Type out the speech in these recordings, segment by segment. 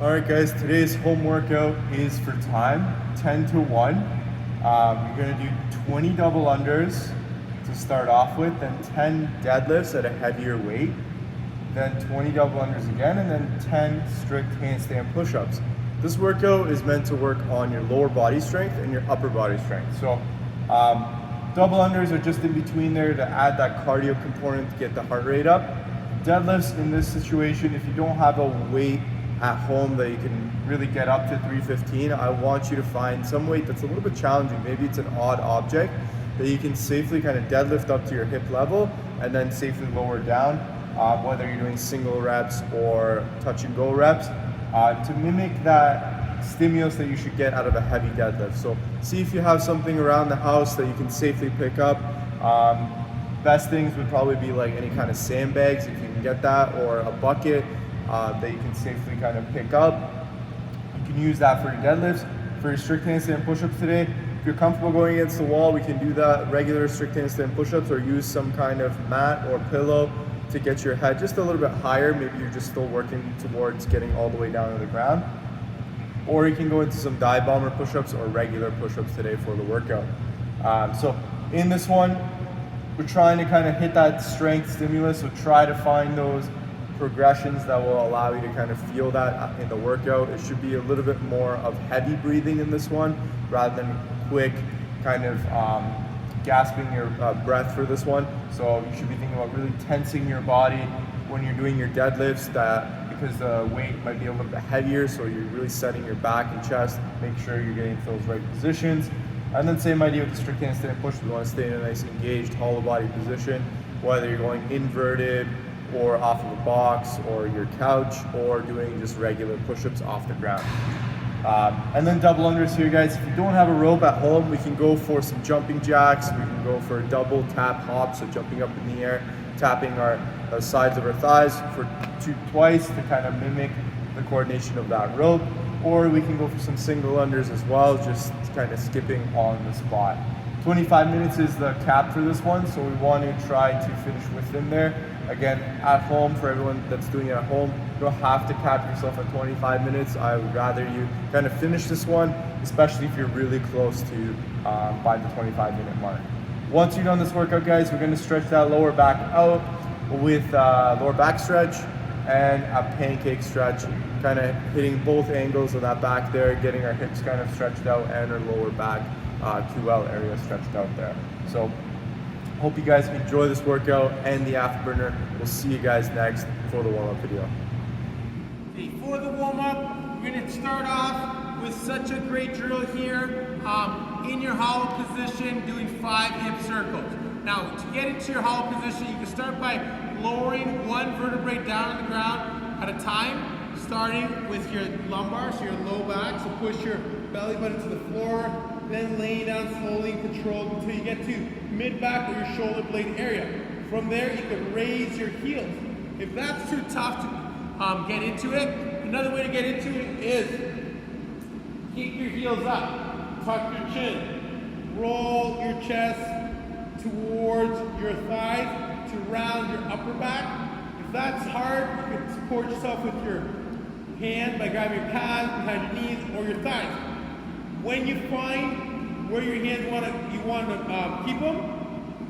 Alright guys, today's home workout is for time, 10 to 1. You're going to do 20 double unders to start off with, then 10 deadlifts at a heavier weight, then 20 double unders again, and then 10 strict handstand push-ups. This workout is meant to work on your lower body strength and your upper body strength. So double unders are just in between there to add that cardio component to get the heart rate up. Deadlifts in this situation, if you don't have a weight at home that you can really get up to 315, I want you to find some weight that's a little bit challenging. Maybe it's an odd object that you can safely kind of deadlift up to your hip level and then safely lower down, whether you're doing single reps or touch and go reps, to mimic that stimulus that you should get out of a heavy deadlift. So see if you have something around the house that you can safely pick up. Best things would probably be like any kind of sandbags if you can get that, or a bucket that you can safely kind of pick up. You can use that for your deadlifts. For your strict handstand push-ups today, if you're comfortable going against the wall, we can do that regular strict handstand push-ups, or use some kind of mat or pillow to get your head just a little bit higher. Maybe you're just still working towards getting all the way down to the ground. Or you can go into some dive bomber push-ups or regular push-ups today for the workout. So in this one, we're trying to kind of hit that strength stimulus, so try to find those progressions that will allow you to kind of feel that in the workout. It should be a little bit more of heavy breathing in this one rather than quick kind of gasping your breath for this one. So you should be thinking about really tensing your body when you're doing your deadlifts, that because the weight might be a little bit heavier, so you're really setting your back and chest, make sure you're getting to those right positions. And then same idea with the strict handstand push. We want to stay in a nice engaged hollow body position, whether you're going inverted or off of a box or your couch, or doing just regular push-ups off the ground. And then double unders here, guys. If you don't have a rope at home, we can go for some jumping jacks. We can go for a double tap hop, so jumping up in the air, tapping our sides of our thighs for twice to kind of mimic the coordination of that rope. Or we can go for some single unders as well, just kind of skipping on the spot. 25 minutes is the cap for this one, so we want to try to finish within there. Again, at home, for everyone that's doing it at home, you don't have to cap yourself at 25 minutes. I would rather you kind of finish this one, especially if you're really close to by the 25-minute mark. Once you're done this workout, guys, we're going to stretch that lower back out with lower back stretch and a pancake stretch, kind of hitting both angles of that back there, getting our hips kind of stretched out and our lower back QL area stretched out there. So hope you guys enjoy this workout and the afterburner. We'll see you guys next for the warm-up video. For the warm-up, we're going to start off with such a great drill here. In your hollow position, doing 5 hip circles. Now, to get into your hollow position, you can start by lowering one vertebrae down on the ground at a time, starting with your lumbar, so your low back. So push your belly button to the floor, then laying down slowly and controlled until you get to mid-back or your shoulder blade area. From there, you can raise your heels. If that's too tough to get into it, another way to get into it is keep your heels up, tuck your chin, roll your chest towards your thighs to round your upper back. If that's hard, you can support yourself with your hand by grabbing your calves behind your knees or your thighs. When you find where your hands you want to keep them,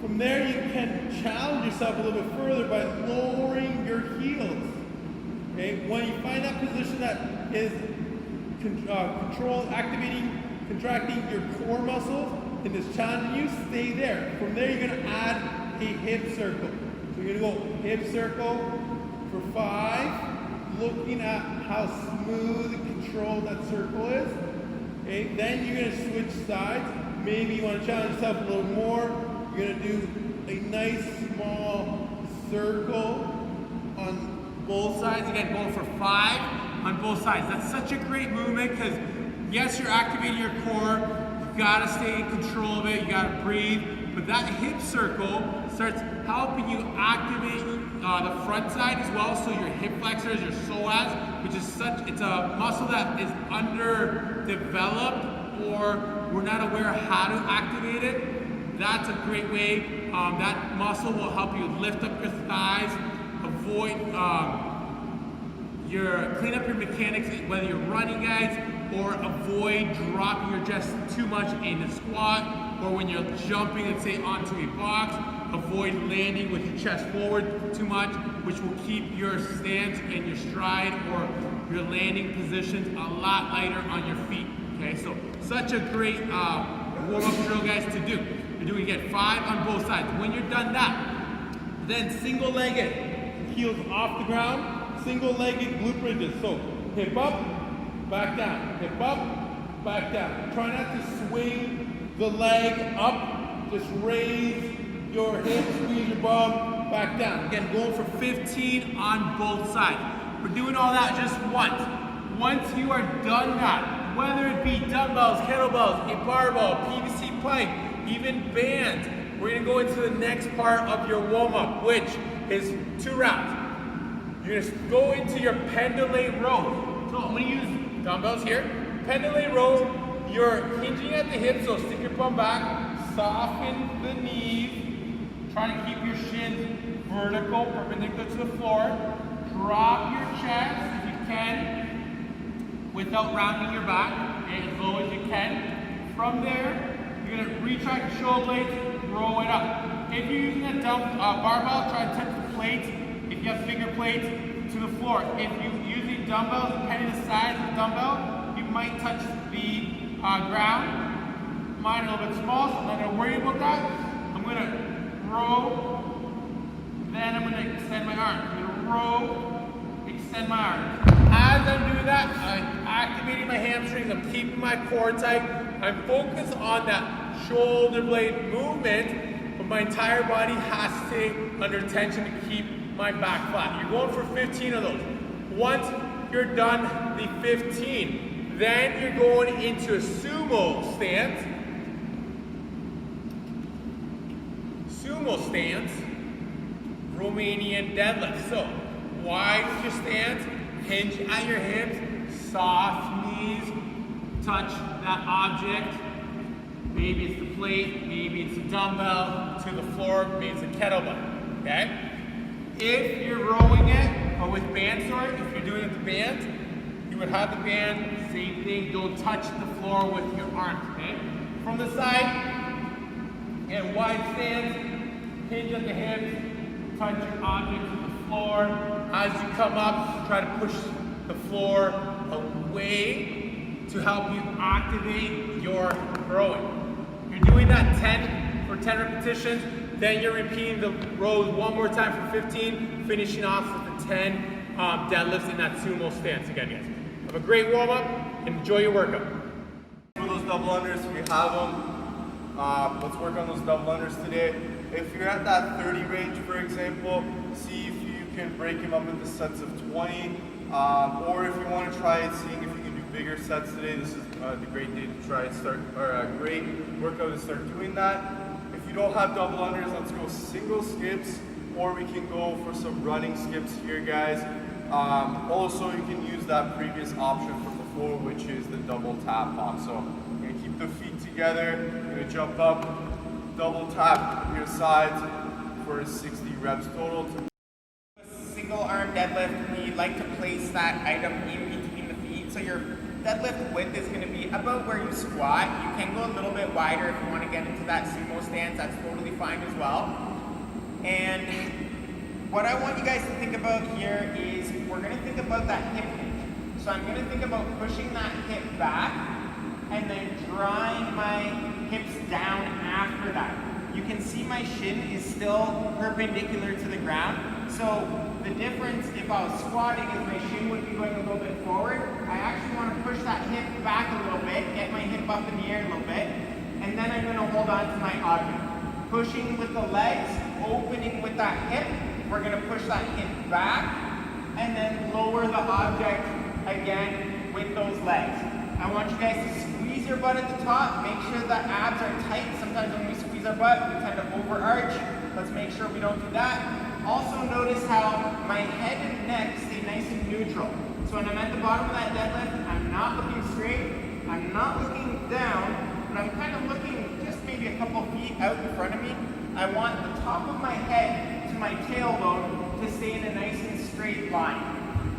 from there you can challenge yourself a little bit further by lowering your heels. Okay, when you find that position that is controlled, activating, contracting your core muscles and is challenging you, stay there. From there you're going to add a hip circle. So you're going to go hip circle for 5, looking at how smooth and controlled that circle is. Okay, then you're going to switch sides. Maybe you want to challenge yourself a little more. You're going to do a nice small circle on both sides. Again, going for 5 on both sides. That's such a great movement because, yes, you're activating your core. You got to stay in control of it. You got to breathe. But that hip circle starts helping you activate the front side as well. So your hip flexors, your psoas, which is it's a muscle that is underdeveloped, or we're not aware of how to activate it. That's a great way. That muscle will help you lift up your thighs, avoid clean up your mechanics, whether you're running, guys, or avoid dropping your chest too much in a squat, or when you're jumping, let's say, onto a box, avoid landing with your chest forward too much, which will keep your stance and your stride or your landing positions a lot lighter on your feet. Okay, so such a great warm-up drill, guys, to do. You're doing, again, 5 on both sides. When you're done that, then single-legged, heels off the ground, single-legged glute bridges. So hip up, back down, hip up, back down. Try not to swing the leg up, just raise your hips, squeeze your bum, back down. Again, going for 15 on both sides. We're doing all that just once. Once you are done that, whether it be dumbbells, kettlebells, a barbell, PVC plank, even bands, we're gonna go into the next part of your warm-up, which is 2 rounds. You're gonna go into your Pendlay Row. So I'm gonna use dumbbells here. Pendlay Row, you're hinging at the hips, so stick your bum back, soften the knees, try to keep your shins vertical, perpendicular to the floor. Drop your chest if you can, without rounding your back, as low as you can. From there, you're gonna retract your shoulder blades, roll it up. If you're using a barbell, try to touch the plates, if you have bigger plates, to the floor. If you're using dumbbells, depending on the size of the dumbbell, you might touch the ground. Mine a little bit small, so I'm not gonna worry about that. I'm gonna row, then I'm gonna extend my arm. I'm gonna row, extend my arm. As I'm doing that, I'm activating my hamstrings, I'm keeping my core tight. I'm focused on that shoulder blade movement, but my entire body has to stay under tension to keep my back flat. You're going for 15 of those. Once you're done the 15, then you're going into a sumo stance. Sumo stance, Romanian deadlift. So, wide with your stance, hinge at your hips, soft knees, touch that object. Maybe it's the plate, maybe it's a dumbbell, to the floor, maybe it's a kettlebell, okay? If you're rowing it, or with bands, sorry, if you're doing it with the bands, you would have the band, same thing, don't touch the floor with your arms, okay? From the side, and wide stance, hinge at the hips, touch your object to the floor. As you come up, try to push the floor away to help you activate your rowing. You're doing that 10 for 10 repetitions, then you're repeating the rows one more time for 15, finishing off with the 10 deadlifts in that sumo stance again, guys. Have a great warm-up, and enjoy your workout. For those double unders, if you have them, let's work on those double unders today. If you're at that 30 range, for example, see if you can break them up into sets of 20, or if you want to try it, seeing if you can do bigger sets today, this is the great day to try and start, or a great workout to start doing that. If you don't have double unders, let's go single skips, or we can go for some running skips here, guys. Also, you can use that previous option from before, which is the double tap hop. So you're gonna keep the feet together, you're gonna jump up, double tap your sides for 60 reps total. Single arm deadlift, we like to place that item in between the feet. So your deadlift width is going to be about where you squat. You can go a little bit wider if you want to get into that sumo stance. That's totally fine as well. And what I want you guys to think about here is we're going to think about that hip hinge. So I'm going to think about pushing that hip back and then drawing my hips down after that. You can see my shin is still perpendicular to the ground. So the difference if I was squatting is my shin would be going a little bit forward. I actually want to push that hip back a little bit, get my hip up in the air a little bit, and then I'm going to hold on to my object. Pushing with the legs, opening with that hip, we're going to push that hip back, and then lower the object again with those legs. I want you guys to squeeze your butt at the top, make sure the abs are tight. Sometimes when we squeeze our butt, we tend to overarch. Let's make sure we don't do that. Also notice how my head and neck stay nice and neutral. So when I'm at the bottom of that deadlift, I'm not looking straight, I'm not looking down, but I'm kind of looking just maybe a couple feet out in front of me. I want the top of my head to my tailbone to stay in a nice and straight line.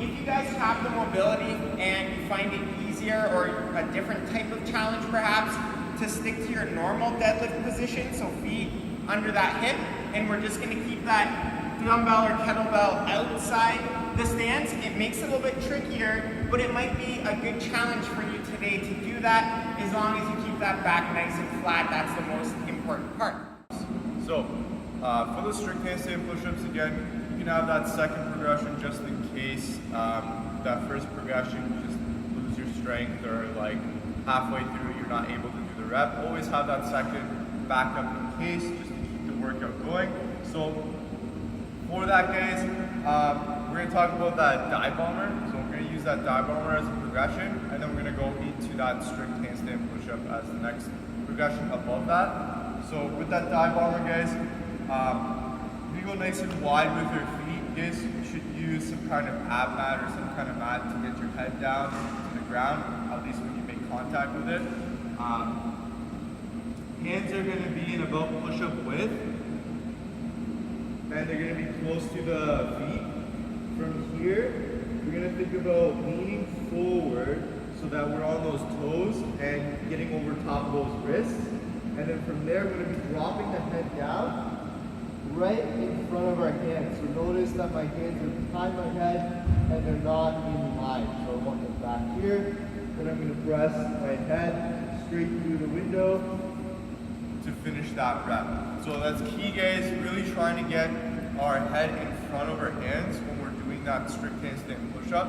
If you guys have the mobility and you find it easier or a different type of challenge perhaps, to stick to your normal deadlift position, so feet under that hip, and we're just gonna keep that dumbbell or kettlebell outside the stance. It makes it a little bit trickier, but it might be a good challenge for you today to do that, as long as you keep that back nice and flat. That's the most important part. So, for the strict handstand push-ups, again, you can have that second progression just in case that first progression you just lose your strength, or like halfway through you're not able to do the rep. Always have that second backup in case, just to keep the workout going. So for that, guys, we're going to talk about that dive bomber. So we're going to use that dive bomber as a progression, and then we're going to go into that strict handstand push-up as the next progression above that. So with that dive bomber, guys, you go nice and wide with your feet. Guys, you should use some kind of ab mat or some kind of mat to get your head down to the ground, at least when you make contact with it. Hands are going to be in about push-up width, and they're going to be close to the feet. From here, we're going to think about leaning forward so that we're on those toes and getting over top of those wrists. And then from there, we're going to be dropping the head down right in front of our hands. So notice that my hands are behind my head and they're not in line. So I want them back here. Then I'm going to press my head straight through the window to finish that rep. So that's key, guys. Really trying to get our head in front of our hands when we're doing that strict handstand push-up,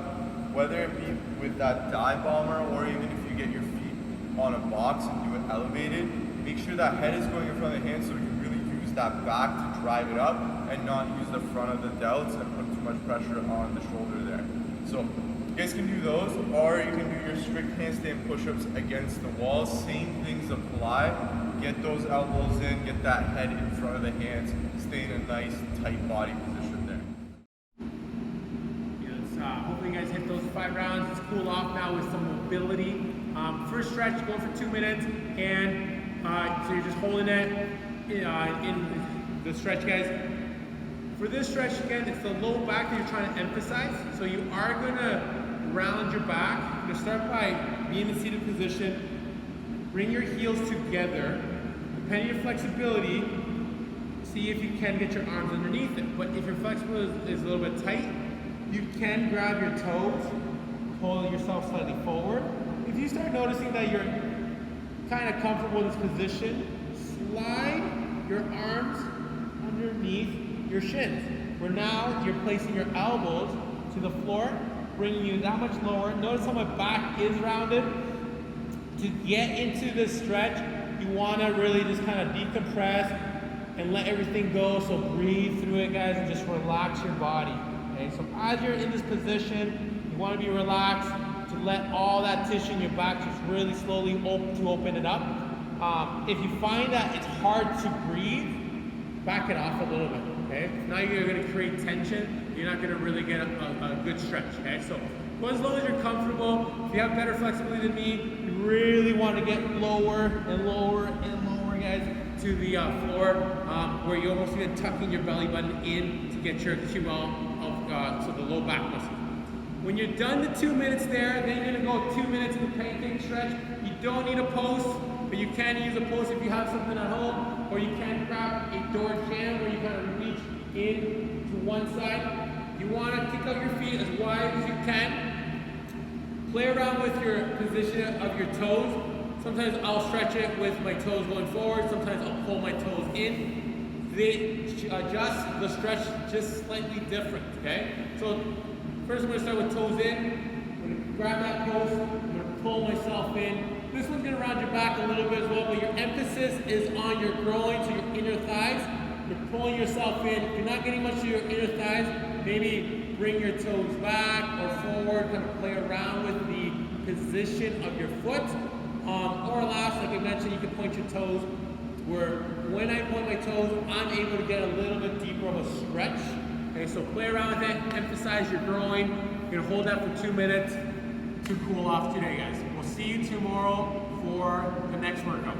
whether it be with that dive bomber or even if you get your feet on a box and do it elevated. Make sure that head is going in front of the hands so we can really use that back to drive it up and not use the front of the delts and put too much pressure on the shoulder there. So you guys can do those, or you can do your strict handstand push-ups against the wall. Same things apply. Get those elbows in, get that head in front of the hands, stay in a nice tight body position there. Hopefully you guys hit those 5 rounds. Let's cool off now with some mobility. First stretch, going for 2 minutes, and so you're just holding it in the stretch, guys. For this stretch, again, it's the low back that you're trying to emphasize. So you are going to round your back. You're going to start by being in the seated position. Bring your heels together. Depending on your flexibility, see if you can get your arms underneath it. But if your flexibility is a little bit tight, you can grab your toes, pull yourself slightly forward. If you start noticing that you're kind of comfortable in this position, slide your arms underneath your shins. Where now you're placing your elbows to the floor, bringing you that much lower. Notice how my back is rounded. To get into this stretch, you want to really just kind of decompress and let everything go. So breathe through it, guys, and just relax your body. Okay, so as you're in this position, you want to be relaxed, to let all that tissue in your back just really slowly open it up. If you find that it's hard to breathe, back it off a little bit, okay? Now you're going to create tension, you're not going to really get a good stretch, okay? So go as low as you're comfortable. If you have better flexibility than me, you really want to get lower and lower and lower, guys, to the floor, where you're almost even tucking your belly button in to get your QL of so the low back muscle. When you're done the 2 minutes there, then you're going to go 2 minutes in the pancake stretch. You don't need a post, but you can use a post if you have something at home, or you can grab a door jamb where you kind of reach in to one side. You want to kick out your feet as wide as you can. Play around with your position of your toes. Sometimes I'll stretch it with my toes going forward. Sometimes I'll pull my toes in. They adjust the stretch just slightly different, okay? So first I'm going to start with toes in. I'm going to grab that post. I'm going to pull myself in. This one's going to round your back a little bit as well, but your emphasis is on your groin, so your inner thighs. You're pulling yourself in. If you're not getting much of your inner thighs, maybe bring your toes back or forward, kind of play around with the position of your foot. Or last, like I mentioned, you can point your toes, where when I point my toes, I'm able to get a little bit deeper of a stretch. Okay, so play around with it, emphasize your groin. You're gonna hold that for 2 minutes to cool off today, guys. We'll see you tomorrow for the next workout.